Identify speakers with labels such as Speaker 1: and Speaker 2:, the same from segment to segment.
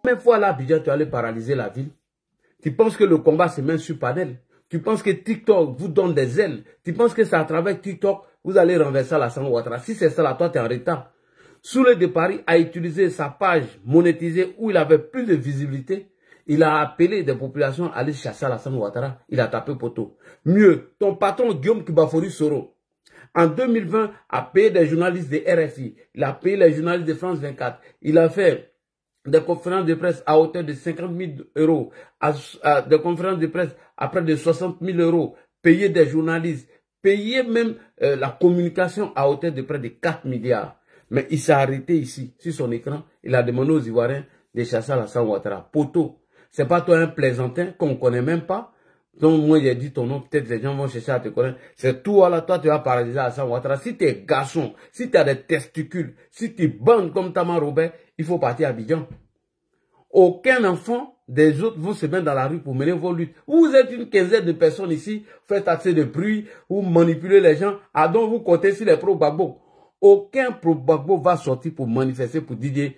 Speaker 1: Même fois là, Abidjan, tu allais paralyser la ville. Tu penses que le combat se met sur panel. Tu penses que TikTok vous donne des ailes. Tu penses que c'est à travers TikTok vous allez renverser Alassane Ouattara. Si c'est ça là, toi tu es en retard. Souley de Paris a utilisé sa page monétisée où il avait plus de visibilité. Il a appelé des populations à aller chasser Alassane Ouattara. Il a tapé poteau. Mieux, ton patron Guillaume Kibafori Soro, en 2020, a payé des journalistes de RFI. Il a payé les journalistes de France 24. Il a fait des conférences de presse à hauteur de 50 000 euros, des conférences de presse à près de 60 000 euros, payer des journalistes, payer même la communication à hauteur de près de 4 milliards. Mais il s'est arrêté ici, sur son écran. Il a demandé aux Ivoiriens de chasser Alassane Ouattara. Poteau, c'est pas toi un plaisantin qu'on ne connaît même pas. Donc moi j'ai dit ton nom, peut-être les gens vont chercher à te connaître. C'est toi là, toi tu vas paralyser Alassane Ouattara. Si tu es garçon, si tu as des testicules, si tu bandes comme Tama Robert, il faut partir à Abidjan. Aucun enfant des autres vont se mettre dans la rue pour mener vos luttes. Vous êtes une quinzaine de personnes ici, faites assez de bruit, vous manipulez les gens, ah donc vous comptez sur les pro-Gbagbo. Aucun pro-Gbagbo va sortir pour manifester pour Didier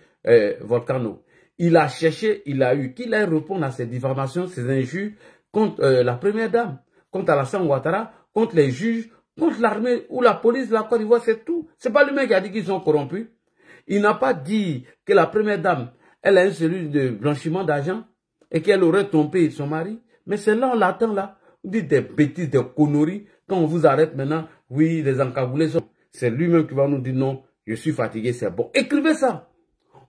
Speaker 1: Volcano. Il a cherché, il a eu, qu'il aille répondre à ces diffamations, ces injures contre la première dame, contre Alassane Ouattara, contre les juges, contre l'armée ou la police de la Côte d'Ivoire, c'est tout. C'est pas lui-même qui a dit qu'ils sont corrompus. Il n'a pas dit que la première dame, elle a une cellule de blanchiment d'argent et qu'elle aurait trompé son mari. Mais c'est là, on l'attend là. Vous dites des bêtises, des conneries. Quand on vous arrête maintenant, oui, les encagoulés sont... C'est lui-même qui va nous dire non, je suis fatigué, c'est bon. Écrivez ça.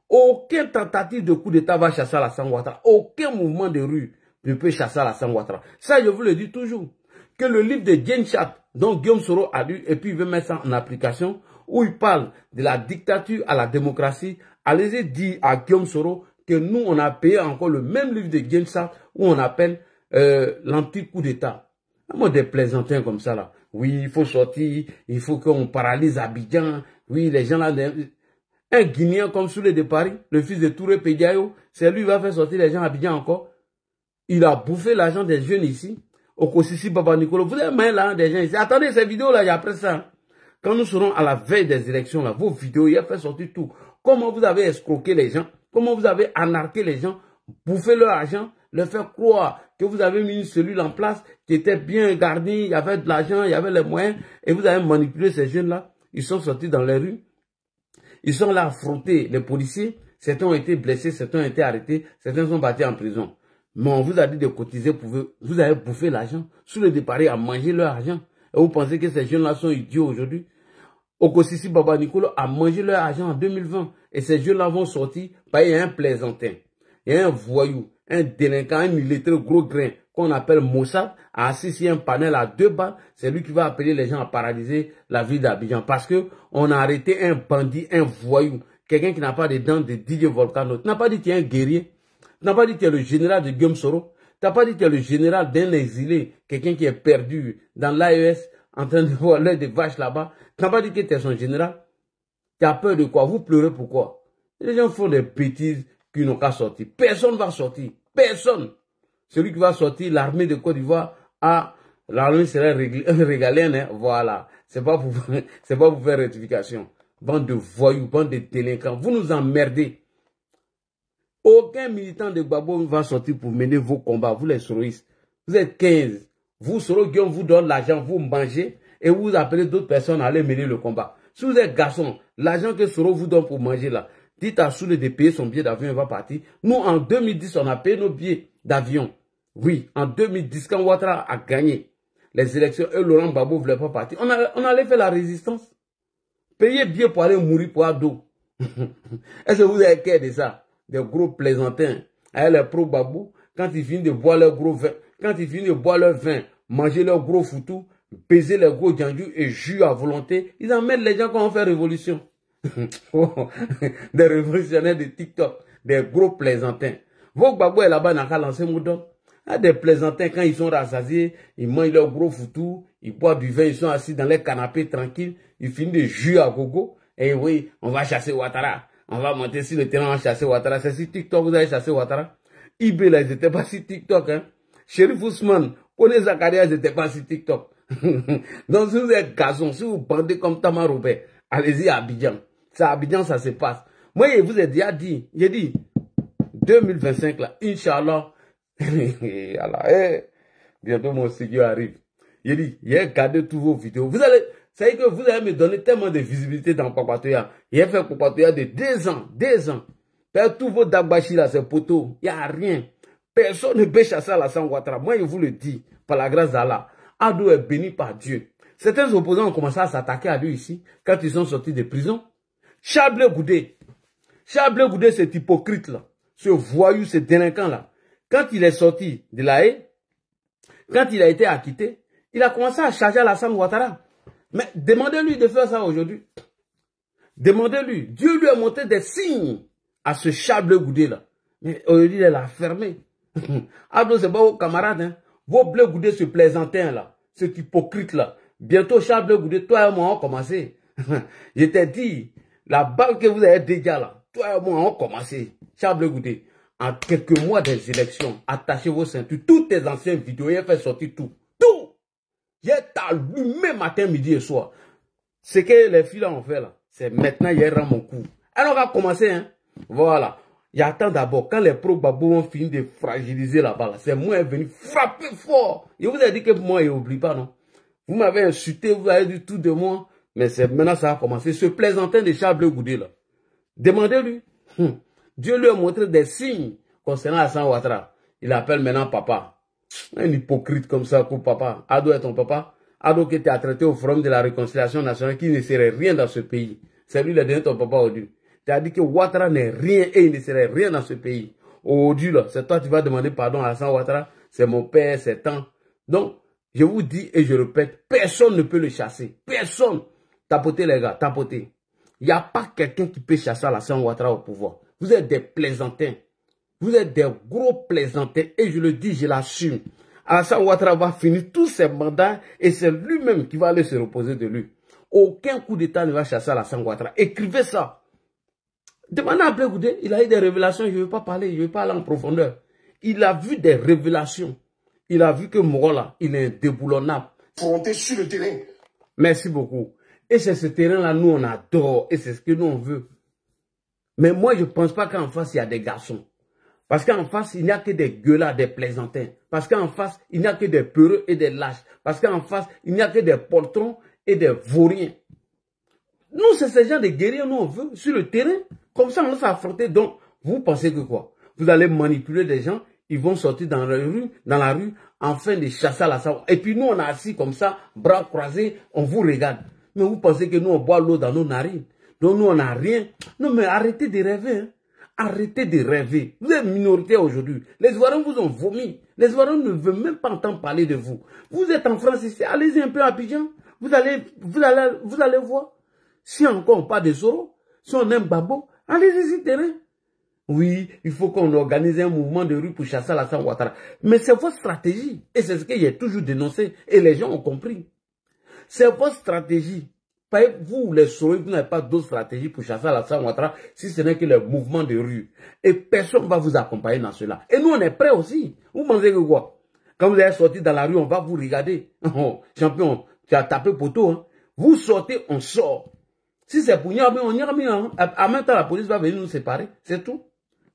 Speaker 1: Aucune tentative de coup d'État va chasser Alassane Ouattara. Aucun mouvement de rue ne peut chasser Alassane Ouattara. Ça, je vous le dis toujours. Que le livre de Djenchat, dont Guillaume Soro a lu, et puis il veut mettre ça en application, où il parle de la dictature à la démocratie, allez-y dire à Guillaume Soro que nous, on a payé encore le même livre de Djenchat, où on appelle l'anti-coup d'État. Moi, des plaisantins comme ça, là. Oui, il faut sortir, il faut qu'on paralyse Abidjan. Oui, les gens là... Un Guinéen comme Souley de Paris, le fils de Touré Pédiayo, c'est lui qui va faire sortir les gens à Abidjan encore. Il a bouffé l'argent des jeunes ici. Au Kosisi Baba Nicolo. Vous avez mis l'argent des gens ici. Attendez ces vidéos-là, après ça. Quand nous serons à la veille des élections, là, vos vidéos, il a fait sortir tout. Comment vous avez escroqué les gens, comment vous avez anarqué les gens, bouffé leur argent, leur faire croire que vous avez mis une cellule en place qui était bien gardée, il y avait de l'argent, il y avait les moyens, et vous avez manipulé ces jeunes-là. Ils sont sortis dans les rues. Ils sont là à affronter les policiers. Certains ont été blessés, certains ont été arrêtés, certains sont partis en prison. Mais on vous a dit de cotiser pour vous avez bouffé l'argent. Souley de Paris a mangé leur argent. Et vous pensez que ces jeunes-là sont idiots aujourd'hui? Okosisi Baba Nicolo a mangé leur argent en 2020. Et ces jeunes-là vont sortir. Bah, il y a un plaisantin, il y a un voyou, un délinquant, un illettré gros grain qu'on appelle Mossad, a assis sur un panel à 2 balles. C'est lui qui va appeler les gens à paralyser la ville d'Abidjan. Parce que on a arrêté un bandit, un voyou, quelqu'un qui n'a pas de dents de Didier Volcano. Tu n'as pas dit que tu es un guerrier. Tu n'as pas dit que tu es le général de Guillaume Soro. Tu n'as pas dit que tu es le général d'un exilé, quelqu'un qui est perdu dans l'AES, en train de voler des vaches là-bas. Tu n'as pas dit que tu es son général. Tu as peur de quoi? Vous pleurez pourquoi? Les gens font des bêtises qui n'ont qu'à sortir. Personne ne va sortir. Personne. Celui qui va sortir, l'armée de Côte d'Ivoire, l'armée sera régalienne, hein, voilà. C'est pas pour faire rectification. Bande de voyous, bande de délinquants. Vous nous emmerdez. Aucun militant de Gbagbo ne va sortir pour mener vos combats. Vous les soroistes. Vous êtes 15. Vous, Soro Guillaume, vous donne l'argent, vous mangez et vous appelez d'autres personnes à aller mener le combat. Si vous êtes garçon, l'argent que Soro vous donne pour manger là, dites à Souley de payer son billet d'avion, il va partir. Nous, en 2010, on a payé nos billets d'avion. Oui, en 2010, quand Ouattara a gagné les élections et Laurent Gbagbo ne voulait pas partir, on allait faire la résistance. Payer billet pour aller mourir pour ado. Est-ce que vous avez cœur de ça? Des gros plaisantins. Avec les pro-Gbagbo, quand ils finissent de boire leur gros vin, quand ils finissent de boire leur vin, manger leur gros foutou, baiser les gros djandjou et jus à volonté, ils emmènent les gens quand on fait révolution. Des révolutionnaires de TikTok, des gros plaisantins. Vos Gbagbo est là-bas, n'a qu'à lancer Moudon. Des plaisantins, quand ils sont rassasiés, ils mangent leur gros foutou, ils boivent du vin, ils sont assis dans les canapés tranquilles, ils finissent de jus à gogo. Et oui, on va chasser Ouattara. On va monter sur le terrain, on va chasser Ouattara. C'est sur TikTok, vous allez chasser Ouattara. Ibé, là, ils n'étaient pas sur TikTok, hein. Chérif Ousmane, Kone Zakaria, ils n'étaient pas sur TikTok. Donc, si vous êtes gazon, si vous bandez comme Tama Robert, allez-y à Abidjan. C'est à Abidjan, ça se passe. Moi, je vous ai déjà dit, j'ai dit, 2025 là, Inch'Allah, bientôt mon Seigneur arrive. J'ai dit, j'ai regardé tous vos vidéos. Vous allez, ça veut dire que vous allez me donner tellement de visibilité dans Papatoya. J'ai fait Papatoya de 2 ans, 2 ans. Père, tous vos Dagbashi là, c'est poteau. Il n'y a rien. Personne ne peut chasser Alassane Ouattara. Moi, je vous le dis, par la grâce d'Allah. Ado est béni par Dieu. Certains opposants ont commencé à s'attaquer à lui ici, quand ils sont sortis de prison. Charles Goudé, cet hypocrite là, ce voyou, ce délinquant là, quand il est sorti de la haie, quand il a été acquitté, il a commencé à charger Alassane Ouattara. Mais demandez-lui de faire ça aujourd'hui. Demandez-lui. Dieu lui a montré des signes à ce Charles Goudé là. Mais aujourd'hui, il l'a fermé. Abdo, c'est pas vos camarades, hein. Vos Bleu Goudé, ce plaisantin là, cet hypocrite là. Bientôt, Charles Bleu Goudé, toi et moi, on commencé. Je t'ai dit, la balle que vous avez déjà là, toi et moi, on commencé. Charles Bleu Goudé, en quelques mois des élections, attachez vos ceintures, toutes tes anciennes vidéos, il a fait sortir tout. Tout! J'ai allumé matin, midi et soir. Ce que les filles là ont fait là, c'est maintenant, il rend mon coup. Alors, on va commencer, hein. Voilà. J'attends d'abord, quand les pro-babou vont finir de fragiliser la balle, c'est moi qui est venu frapper fort. Je vous ai dit que moi, je n'oublie pas, non? Vous m'avez insulté, vous avez dit tout de moi, mais c'est maintenant ça a commencé. Ce plaisantin de Charles Bleu Goudé, là. Demandez-lui. Dieu lui a montré des signes concernant Alassane Ouattara. Il appelle maintenant papa. Un hypocrite comme ça pour papa. Ado est ton papa. Ado qui était à traiter au Forum de la Réconciliation Nationale, qui ne serait rien dans ce pays. C'est lui qui a donné ton papa aujourd'hui. Tu as dit que Ouattara n'est rien et il ne serait rien dans ce pays. Aujourd'hui, là, c'est toi qui vas demander pardon à Alassane Ouattara. C'est mon père, c'est tant. Donc, je vous dis et je répète, personne ne peut le chasser. Personne. Tapotez les gars, tapotez. Il n'y a pas quelqu'un qui peut chasser Alassane Ouattara au pouvoir. Vous êtes des plaisantins. Vous êtes des gros plaisantins. Et je le dis, je l'assume. Alassane Ouattara va finir tous ses mandats et c'est lui-même qui va aller se reposer de lui. Aucun coup d'État ne va chasser Alassane Ouattara. Écrivez ça. Demandez à Bleu Goudé, il a eu des révélations, je ne veux pas parler, je ne veux pas aller en profondeur. Il a vu des révélations. Il a vu que Morola, il est indéboulonnable.
Speaker 2: Fronter sur le terrain.
Speaker 1: Merci beaucoup. Et c'est ce terrain-là, nous, on adore. Et c'est ce que nous, on veut. Mais moi, je ne pense pas qu'en face, il y a des garçons. Parce qu'en face, il n'y a que des gueulards, des plaisantins. Parce qu'en face, il n'y a que des peureux et des lâches. Parce qu'en face, il n'y a que des poltrons et des vauriens. Nous, c'est ce genre de guerriers, nous, on veut, sur le terrain. Comme ça, on va s'affronter. Donc, vous pensez que quoi? Vous allez manipuler des gens, ils vont sortir dans la rue, afin de chasser la sang. Et puis nous, on est assis comme ça, bras croisés, on vous regarde. Mais vous pensez que nous, on boit l'eau dans nos narines. Donc nous, on n'a rien. Non, mais arrêtez de rêver. Hein. Arrêtez de rêver. Vous êtes minorité aujourd'hui. Les Ivoiriens vous ont vomi. Les Ivoiriens ne veulent même pas entendre parler de vous. Vous êtes en France ici, allez-y un peu à Abidjan. Vous allez voir. Si encore on parle de Soro, si on aime Babo, allez-y sur le terrain. Oui, il faut qu'on organise un mouvement de rue pour chasser Alassane Ouattara. Mais c'est votre stratégie. Et c'est ce que j'ai toujours dénoncé. Et les gens ont compris. C'est votre stratégie. Vous, les Soro, vous n'avez pas d'autre stratégie pour chasser Alassane Ouattara si ce n'est que le mouvement de rue. Et personne ne va vous accompagner dans cela. Et nous, on est prêts aussi. Vous pensez que quoi? Quand vous allez sortir dans la rue, on va vous regarder. Oh, champion, tu as tapé poteau. Hein? Vous sortez, on sort. Si c'est pour Niamey, on Niamey. Hein? En même temps, la police va venir nous séparer. C'est tout.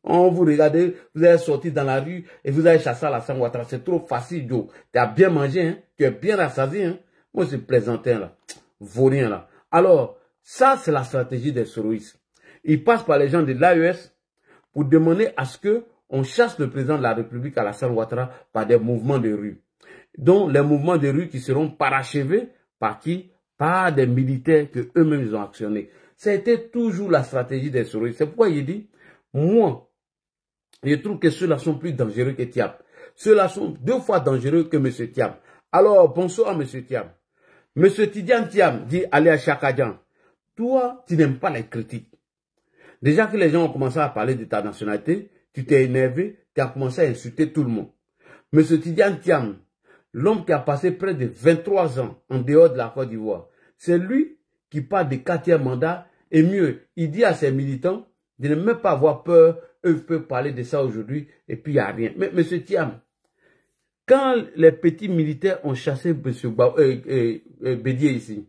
Speaker 1: On vous regarde, vous allez sortir dans la rue et vous allez chasser Alassane Ouattara. C'est trop facile, Joe. Tu as bien mangé, hein? Tu es bien rassasié. Hein? Moi, c'est plaisantin, là. Vaurien, là. Alors, ça, c'est la stratégie des soroïstes. Ils passent par les gens de l'AES pour demander à ce qu'on chasse le président de la République, Alassane Ouattara, par des mouvements de rue. Donc, les mouvements de rue qui seront parachevés par qui? Par des militaires que eux-mêmes ils ont actionnés. C'était toujours la stratégie des soroïstes. C'est pourquoi il dit, moi, je trouve que ceux-là sont plus dangereux que Thiam. Ceux-là sont 2 fois dangereux que M. Thiam. Alors, bonsoir M. Thiam. M. Tidiane Thiam dit, allez à Chakadjan. Toi, tu n'aimes pas les critiques. Déjà que les gens ont commencé à parler de ta nationalité, tu t'es énervé, tu as commencé à insulter tout le monde. M. Tidiane Thiam, l'homme qui a passé près de 23 ans en dehors de la Côte d'Ivoire, c'est lui qui parle de 4e mandat. Et mieux, il dit à ses militants de ne même pas avoir peur. Eux peuvent parler de ça aujourd'hui et puis il n'y a rien. Mais M. Thiam, quand les petits militaires ont chassé M. Bédié ici,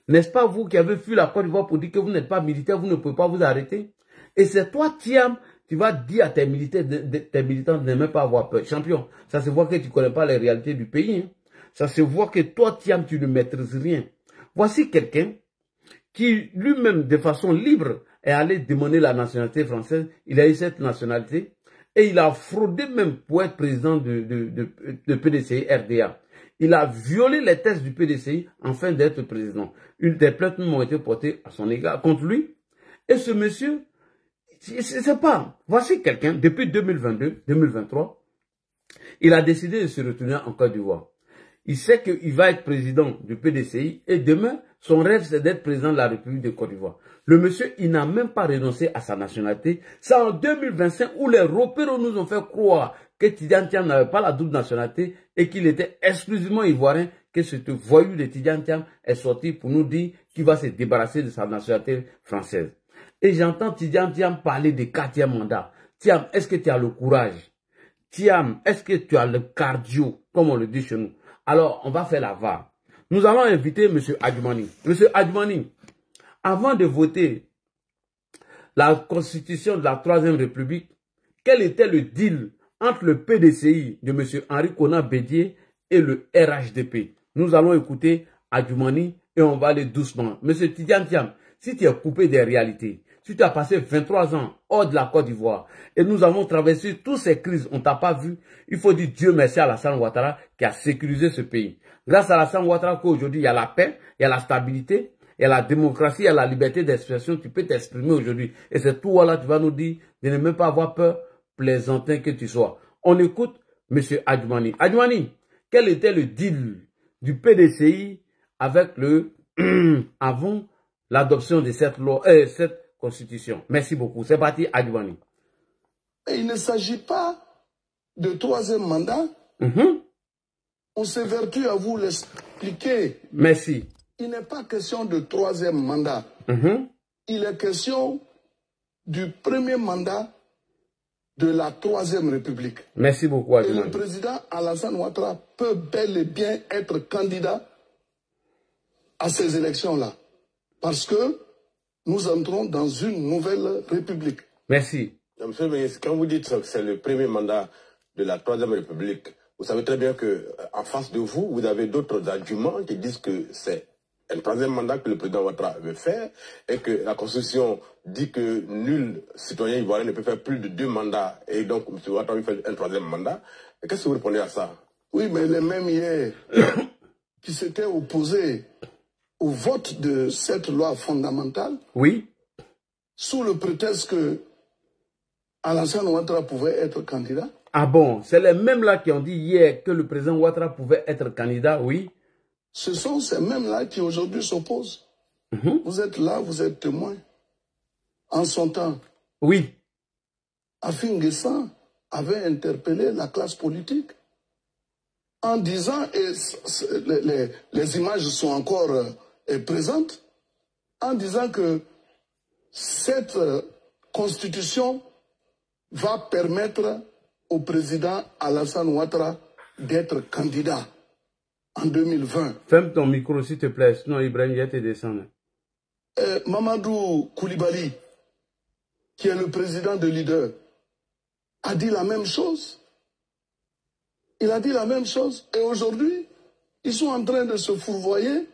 Speaker 1: n'est-ce pas vous qui avez fui la Côte d'Ivoire pour dire que vous n'êtes pas militaire, vous ne pouvez pas vous arrêter? Et c'est toi, Thiam, tu vas dire à tes militants de ne même pas avoir peur. Champion, ça se voit que tu ne connais pas les réalités du pays. Hein. Ça se voit que toi, Thiam, tu ne maîtrises rien. Voici quelqu'un qui, lui-même, de façon libre, est allé demander la nationalité française. Il a eu cette nationalité. Et il a fraudé même pour être président de PDCI RDA. Il a violé les tests du PDCI afin d'être président. Une des plaintes ont été portées à son égard contre lui. Et ce monsieur, c'est pas. Voici quelqu'un, depuis 2022, 2023, il a décidé de se retourner en Côte d'Ivoire. Il sait qu'il va être président du PDCI et demain, son rêve, c'est d'être président de la République de Côte d'Ivoire. Le monsieur, il n'a même pas renoncé à sa nationalité. C'est en 2025 où les repéros nous ont fait croire que Tidjane Thiam n'avait pas la double nationalité et qu'il était exclusivement ivoirien, que ce voyou de Tidjane Thiam est sorti pour nous dire qu'il va se débarrasser de sa nationalité française. Et j'entends Tidjane Thiam parler de 4e mandat. Thiam, est-ce que tu as le courage? Thiam, est-ce que tu as le cardio, comme on le dit chez nous? Alors, on va faire la VAR. Nous allons inviter M. Adjoumani. M. Adjoumani, avant de voter la constitution de la 3e République, quel était le deal entre le PDCI de M. Henri Konan Bédié et le RHDP? Nous allons écouter Adjoumani et on va aller doucement. M. Tidjane Thiam, si tu es coupé des réalités, si tu as passé 23 ans hors de la Côte d'Ivoire et nous avons traversé toutes ces crises, on ne t'a pas vu, il faut dire Dieu merci à Alassane Ouattara qui a sécurisé ce pays. Grâce à Alassane Ouattara qu'aujourd'hui il y a la paix, il y a la stabilité, il y a la démocratie, il y a la liberté d'expression, tu peux t'exprimer aujourd'hui. Et c'est tout là, tu vas nous dire de ne même pas avoir peur, plaisantin que tu sois. On écoute M. Adjoumani. Adjoumani, quel était le deal du PDCI avec le avant l'adoption de cette loi, cette constitution? Merci beaucoup. C'est parti, Adjoumani.
Speaker 2: Il ne s'agit pas de 3e mandat. On s'évertue à vous l'expliquer.
Speaker 1: Merci.
Speaker 2: Il n'est pas question de 3e mandat. Il est question du 1er mandat de la 3e République.
Speaker 1: Merci beaucoup, Adjoumani.
Speaker 2: Et le président Alassane Ouattara peut bel et bien être candidat à ces élections-là. Parce que nous entrons dans une nouvelle République.
Speaker 1: Merci.
Speaker 3: Monsieur le ministre, quand vous dites que c'est le 1er mandat de la 3e République, vous savez très bien qu'en face de vous, vous avez d'autres arguments qui disent que c'est un 3e mandat que le président Ouattara veut faire et que la Constitution dit que nul citoyen ivoirien ne peut faire plus de 2 mandats et donc M. Ouattara veut faire un 3e mandat. Qu'est-ce que vous répondez à ça?
Speaker 2: Oui, mais les mêmes hier qui s'étaient opposés au vote de cette loi fondamentale,
Speaker 1: oui,
Speaker 2: sous le prétexte que Alassane Ouattara pouvait être candidat.
Speaker 1: Ah bon, c'est les mêmes là qui ont dit hier que le président Ouattara pouvait être candidat, oui.
Speaker 2: Ce sont ces mêmes-là qui aujourd'hui s'opposent. Vous êtes là, vous êtes témoin. En son temps,
Speaker 1: oui,
Speaker 2: Afin Guessan avait interpellé la classe politique en disant, et les images sont encore présentes, en disant que cette constitution va permettre au président Alassane Ouattara d'être candidat en 2020.
Speaker 1: Ferme ton micro s'il te plaît, sinon Ibrahim va te descendre.
Speaker 2: Mamadou Koulibaly, qui est le président de Leader, a dit la même chose. Il a dit la même chose. Et aujourd'hui, ils sont en train de se fourvoyer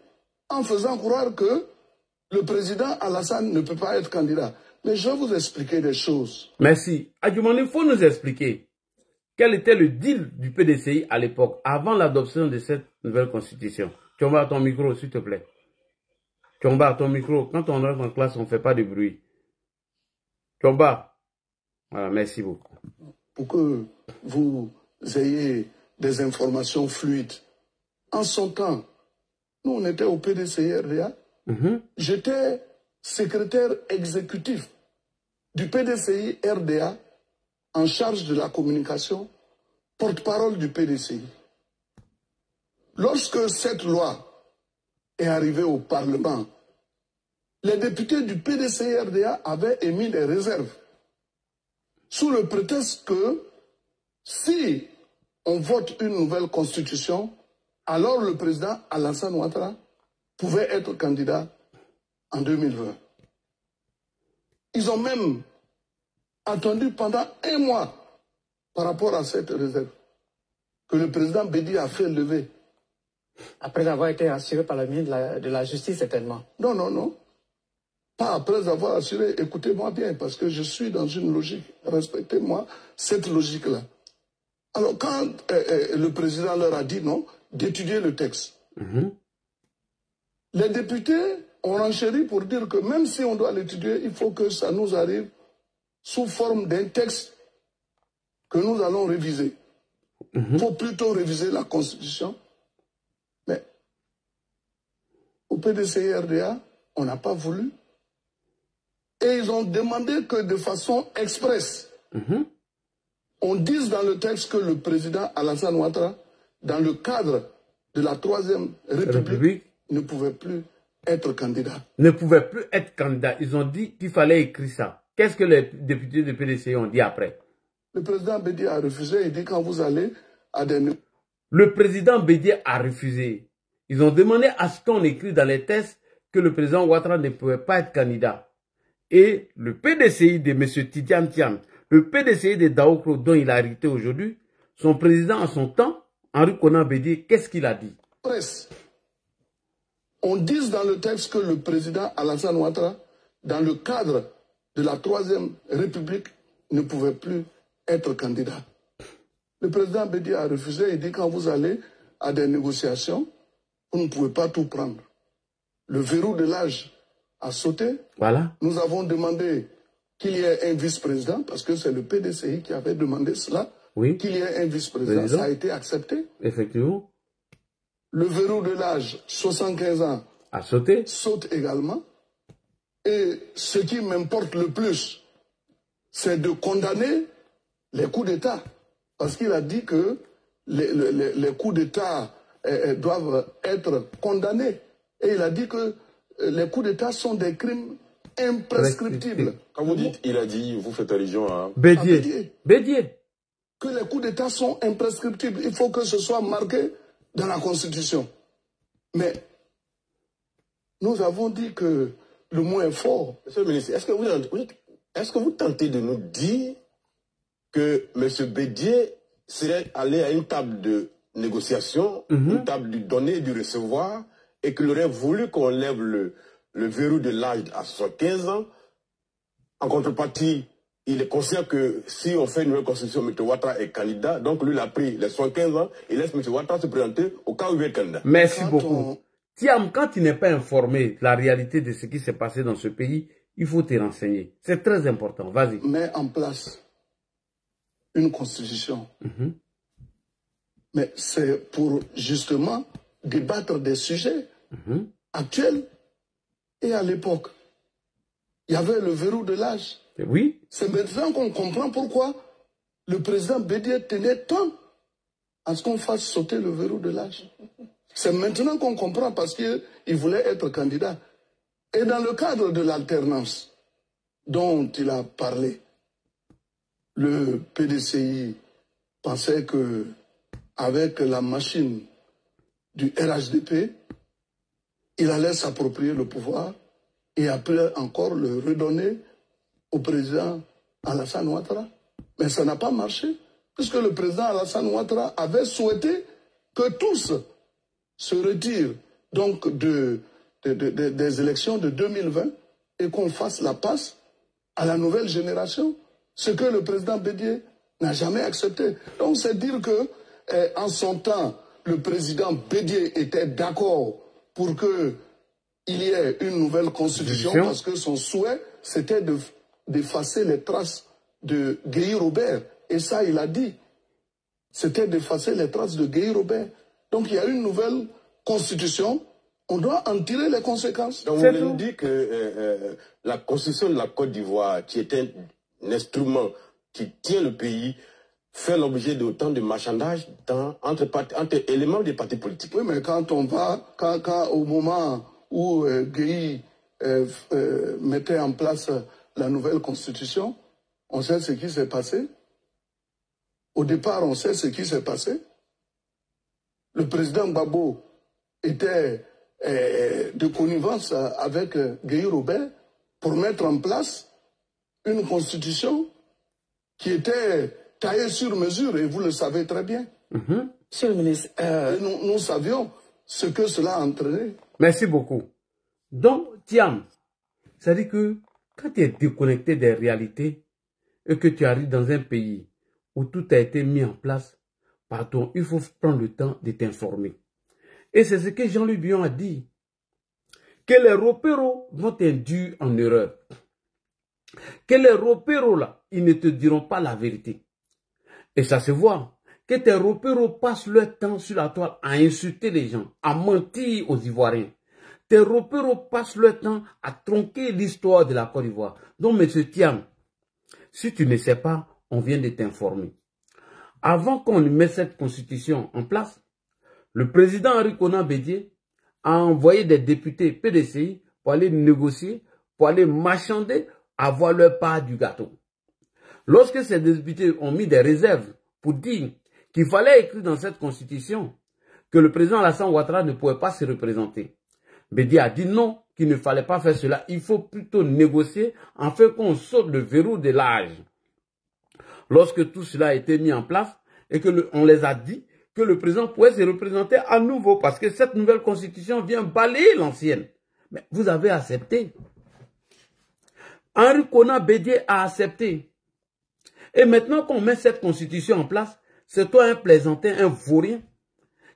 Speaker 2: en faisant croire que le président Alassane ne peut pas être candidat. Mais je vais vous expliquer des choses.
Speaker 1: Merci. Adjoumani, il faut nous expliquer quel était le deal du PDCI à l'époque, avant l'adoption de cette nouvelle constitution. Tomba à ton micro, s'il te plaît. Tomba à ton micro. Quand on rentre en classe, on ne fait pas de bruit. Tomba. Voilà, merci beaucoup.
Speaker 2: Pour que vous ayez des informations fluides. En son temps, nous, on était au PDCI-RDA. J'étais secrétaire exécutif du PDCI-RDA en charge de la communication, porte-parole du PDCI. Lorsque cette loi est arrivée au Parlement, les députés du PDCI-RDA avaient émis des réserves sous le prétexte que si on vote une nouvelle constitution, alors le président Alassane Ouattara pouvait être candidat en 2020. Ils ont même attendu pendant 1 mois par rapport à cette réserve que le président Bédi a fait lever.
Speaker 4: Après avoir été assuré par le ministre de la Justice, certainement.
Speaker 2: Non, non, non. Pas après avoir assuré. Écoutez-moi bien, parce que je suis dans une logique. Respectez-moi cette logique-là. Alors, quand le président leur a dit non, d'étudier le texte, les députés ont renchéri pour dire que même si on doit l'étudier, il faut que ça nous arrive sous forme d'un texte que nous allons réviser. Il faut plutôt réviser la Constitution. Mais au PDCI-RDA, on n'a pas voulu. Et ils ont demandé que de façon expresse, on dise dans le texte que le président Alassane Ouattara, dans le cadre de la 3e République, ne pouvait plus être candidat.
Speaker 1: Ne pouvait plus être candidat. Ils ont dit qu'il fallait écrire ça. Qu'est-ce que les députés de PDCI ont dit après?
Speaker 2: Le président Bédi a refusé. Il dit quand vous allez à des...
Speaker 1: Le président Bédi a refusé. Ils ont demandé à ce qu'on écrive dans les tests que le président Ouattara ne pouvait pas être candidat. Et le PDCI de M. Tidiane Tiam, le PDCI de Daokro dont il a hérité aujourd'hui, son président à son temps, Henri Konan Bédi, qu'est-ce qu'il a dit?
Speaker 2: Presse. On dise dans le texte que le président Alassane Ouattara, dans le cadre de la 3e République, ne pouvait plus être candidat. Le président Bédi a refusé. Il dit quand vous allez à des négociations, vous ne pouvez pas tout prendre. Le verrou de l'âge a sauté.
Speaker 1: Voilà.
Speaker 2: Nous avons demandé qu'il y ait un vice-président, parce que c'est le PDCI qui avait demandé cela,
Speaker 1: oui.
Speaker 2: Qu'il y ait un vice-président. Ça a été accepté.
Speaker 1: Effectivement.
Speaker 2: Le verrou de l'âge, 75 ans,
Speaker 1: a sauté.
Speaker 2: Saute également. Et ce qui m'importe le plus, c'est de condamner les coups d'État. Parce qu'il a dit que les coups d'État doivent être condamnés. Et il a dit que les coups d'État sont des crimes imprescriptibles.
Speaker 3: Quand vous dites il a dit, vous faites allusion à...
Speaker 1: Bédier. Bédier.
Speaker 2: Que les coups d'État sont imprescriptibles. Il faut que ce soit marqué dans la Constitution. Mais nous avons dit que le mot est fort.
Speaker 3: Monsieur le ministre, est-ce que vous tentez de nous dire que M. Bédier serait allé à une table de négociation, une table du donner et du recevoir, et qu'il aurait voulu qu'on lève le verrou de l'âge à 75 ans? En contrepartie, il est conscient que si on fait une nouvelle constitution, M. Ouattara est candidat, donc lui il a pris les 75 ans, il laisse M. Ouattara se présenter au cas où il est candidat.
Speaker 1: Merci beaucoup. Tiam, quand tu n'es pas informé de la réalité de ce qui s'est passé dans ce pays, il faut te renseigner. C'est très important. Vas-y.
Speaker 2: Mets en place une constitution. Mais c'est pour justement débattre des sujets actuels et à l'époque. Il y avait le verrou de l'âge.
Speaker 1: Oui.
Speaker 2: C'est maintenant qu'on comprend pourquoi le président Bédier tenait tant à ce qu'on fasse sauter le verrou de l'âge. C'est maintenant qu'on comprend parce qu'il voulait être candidat. Et dans le cadre de l'alternance dont il a parlé, le PDCI pensait que avec la machine du RHDP, il allait s'approprier le pouvoir et après encore le redonner au président Alassane Ouattara. Mais ça n'a pas marché, puisque le président Alassane Ouattara avait souhaité que tous se retirent donc des élections de 2020 et qu'on fasse la passe à la nouvelle génération, ce que le président Bédier n'a jamais accepté. Donc c'est dire que en son temps, le président Bédier était d'accord pour qu'il y ait une nouvelle constitution parce que son souhait, c'était d'effacer les traces de Guéhi Robert. Et ça, il a dit. C'était d'effacer les traces de Guéhi Robert. Donc il y a une nouvelle constitution. On doit en tirer les conséquences.
Speaker 3: Donc vous nous dites que la constitution de la Côte d'Ivoire, qui est un instrument qui tient le pays, fait l'objet d'autant de marchandage entre éléments des partis politiques.
Speaker 2: Oui, mais quand on va, quand au moment où Guéhi mettait en place la nouvelle constitution, on sait ce qui s'est passé. Au départ, on sait ce qui s'est passé. Le président Gbagbo était de connivence avec Guéhi Robert pour mettre en place une constitution qui était taillé sur mesure, et vous le savez très bien.
Speaker 4: Monsieur le ministre,
Speaker 2: Et nous savions ce que cela a entraîné.
Speaker 1: Merci beaucoup. Donc, Thiam, ça dit que quand tu es déconnecté des réalités et que tu arrives dans un pays où tout a été mis en place, pardon, il faut prendre le temps de t'informer. Et c'est ce que Jean-Luc Bion a dit. Que les repéros vont t'induire en erreur. Que les repéros là, ils ne te diront pas la vérité. Et ça se voit. Que tes repéros passent leur temps sur la toile à insulter les gens, à mentir aux Ivoiriens. Tes repéros passent leur temps à tronquer l'histoire de la Côte d'Ivoire. Donc, M. Thiam, si tu ne sais pas, on vient de t'informer. Avant qu'on mette cette constitution en place, le président Henri Konan Bédié a envoyé des députés PDCI pour aller négocier, pour aller marchander, avoir leur part du gâteau. Lorsque ces députés ont mis des réserves pour dire qu'il fallait écrire dans cette constitution que le président Alassane Ouattara ne pouvait pas se représenter, Bédié a dit non, qu'il ne fallait pas faire cela. Il faut plutôt négocier afin qu'on saute le verrou de l'âge. Lorsque tout cela a été mis en place et que on les a dit que le président pouvait se représenter à nouveau parce que cette nouvelle constitution vient balayer l'ancienne. Mais vous avez accepté. Henri Konan Bédié a accepté. Et maintenant qu'on met cette constitution en place, c'est toi un plaisantin, un vaurien,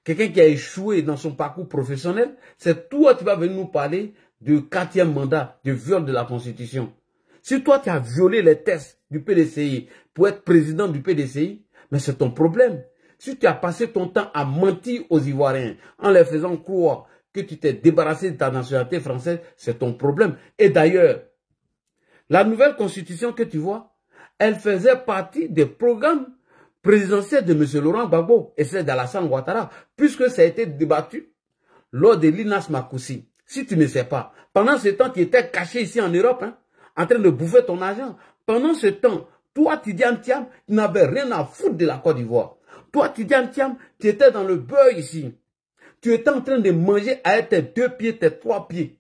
Speaker 1: quelqu'un qui a échoué dans son parcours professionnel, c'est toi qui vas venir nous parler du 4e mandat, du viol de la constitution. Si toi tu as violé les tests du PDCI pour être président du PDCI, mais c'est ton problème. Si tu as passé ton temps à mentir aux Ivoiriens en les faisant croire que tu t'es débarrassé de ta nationalité française, c'est ton problème. Et d'ailleurs, la nouvelle constitution que tu vois, elle faisait partie des programmes présidentiels de M. Laurent Gbagbo et celle d'Alassane Ouattara, puisque ça a été débattu lors de l'INAS Makoussi. Si tu ne sais pas, pendant ce temps, tu étais caché ici en Europe, en train de bouffer ton argent. Pendant ce temps, toi, Tidiane Thiam, tu n'avais rien à foutre de la Côte d'Ivoire. Toi, Tidiane Thiam, tu étais dans le beurre ici. Tu étais en train de manger avec tes 2 pieds, tes 3 pieds.